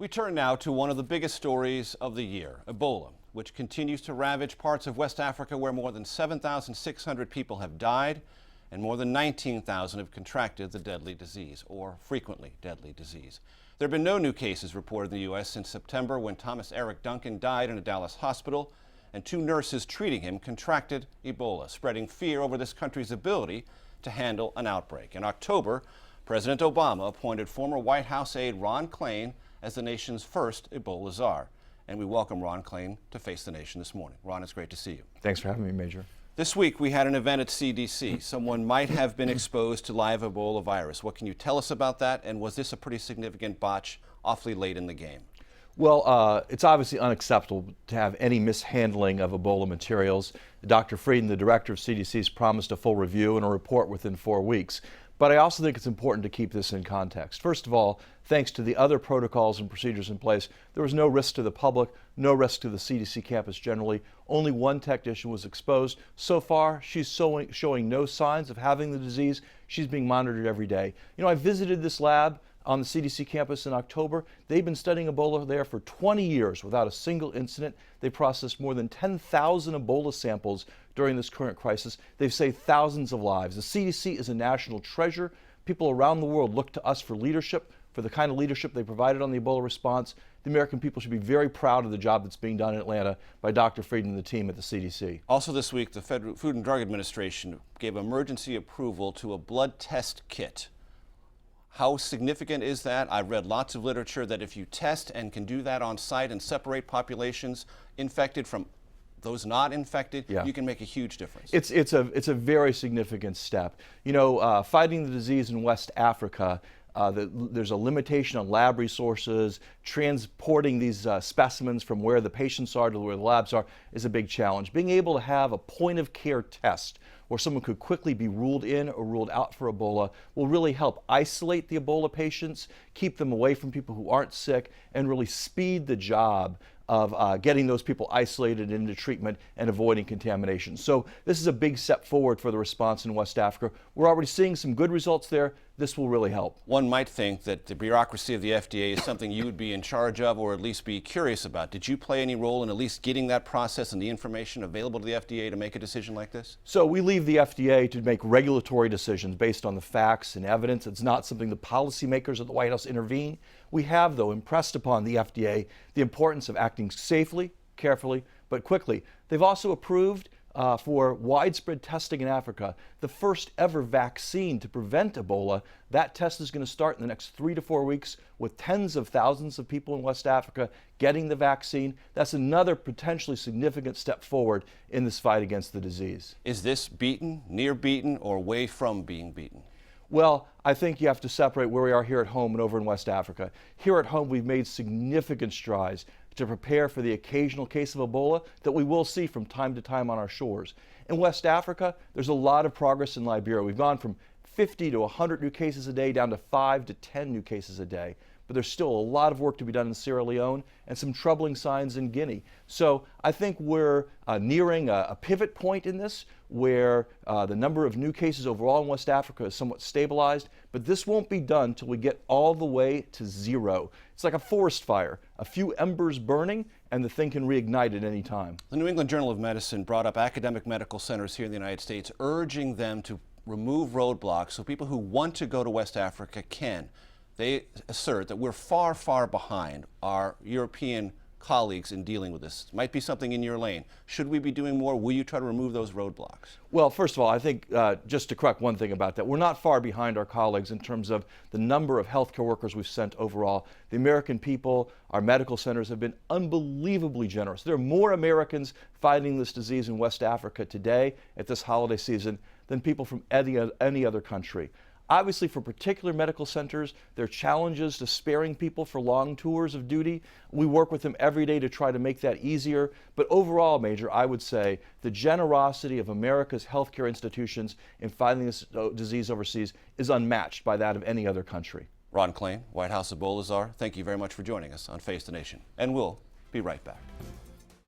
We turn now to one of the biggest stories of the year, Ebola, which continues to ravage parts of West Africa where more than 7,600 people have died and more than 19,000 have contracted the deadly disease, or frequently deadly disease. There have been no new cases reported in the U.S. since September, when Thomas Eric Duncan died in a Dallas hospital and two nurses treating him contracted Ebola, spreading fear over this country's ability to handle an outbreak. In October, President Obama appointed former White House aide Ron Klain as the nation's first Ebola czar. And we welcome Ron Klain to Face the Nation this morning. Ron, it's great to see you. Thanks for having me, Major. This week we had an event at CDC. Someone might have been exposed to live Ebola virus. What can you tell us about that? And was this a pretty significant botch awfully late in the game? Well, it's obviously unacceptable to have any mishandling of Ebola materials. Dr. Frieden, the director of CDC, has promised a full review and a report within 4 weeks. But I also think it's important to keep this in context. First of all, thanks to the other protocols and procedures in place, there was no risk to the public, no risk to the CDC campus generally. Only one technician was exposed. So far, she's showing no signs of having the disease. She's being monitored every day. You know, I visited this lab on the CDC campus in October. They've been studying Ebola there for 20 years without a single incident. They processed more than 10,000 Ebola samples during this current crisis. They've saved thousands of lives. The CDC is a national treasure. People around the world look to us for leadership, for the kind of leadership they provided on the Ebola response. The American people should be very proud of the job that's being done in Atlanta by Dr. Frieden and the team at the CDC. Also this week, the Federal Food and Drug Administration gave emergency approval to a blood test kit. How significant is that? I've read lots of literature that if you test and can do that on site and separate populations infected from those not infected, you can make a huge difference. It's a very significant step. You know, fighting the disease in West Africa, there's a limitation on lab resources. Transporting these specimens from where the patients are to where the labs are is a big challenge. Being able to have a point of care test where someone could quickly be ruled in or ruled out for Ebola will really help isolate the Ebola patients, keep them away from people who aren't sick, and really speed the job of getting those people isolated into treatment and avoiding contamination. So this is a big step forward for the response in West Africa. We're already seeing some good results there. This will really help. One might think that the bureaucracy of the FDA is something you would be in charge of, or at least be curious about. Did you play any role in at least getting that process and the information available to the FDA to make a decision like this? So we leave the FDA to make regulatory decisions based on the facts and evidence. It's not something the policymakers at the White House intervene. We have, though, impressed upon the FDA the importance of acting safely, carefully, but quickly. They've also approved for widespread testing in Africa, the first ever vaccine to prevent Ebola. That test is going to start in the next 3 to 4 weeks with tens of thousands of people in West Africa getting the vaccine. That's another potentially significant step forward in this fight against the disease. Is this beaten, near beaten, or way from being beaten? Well, I think you have to separate where we are here at home and over in West Africa. Here at home, we've made significant strides to prepare for the occasional case of Ebola that we will see from time to time on our shores. In West Africa, there's a lot of progress in Liberia. We've gone from 50 to 100 new cases a day down to 5 to 10 new cases a day. But there's still a lot of work to be done in Sierra Leone and some troubling signs in Guinea. So I think we're nearing a pivot point in this where the number of new cases overall in West Africa is somewhat stabilized, but this won't be done until we get all the way to zero. It's like a forest fire, a few embers burning, and the thing can reignite at any time. The New England Journal of Medicine brought up academic medical centers here in the United States, urging them to remove roadblocks so people who want to go to West Africa can. They assert that we're far, far behind our European colleagues in dealing with this. It might be something in your lane. Should we be doing more? Will you try to remove those roadblocks? Well, first of all, I think just to correct one thing about that, we're not far behind our colleagues in terms of the number of healthcare workers we've sent overall. The American people, our medical centers have been unbelievably generous. There are more Americans fighting this disease in West Africa today at this holiday season than people from any other country. Obviously, for particular medical centers, there are challenges to sparing people for long tours of duty. We work with them every day to try to make that easier. But overall, Major, I would say the generosity of America's healthcare institutions in fighting this disease overseas is unmatched by that of any other country. Ron Klain, White House Ebola czar, thank you very much for joining us on Face the Nation. And we'll be right back.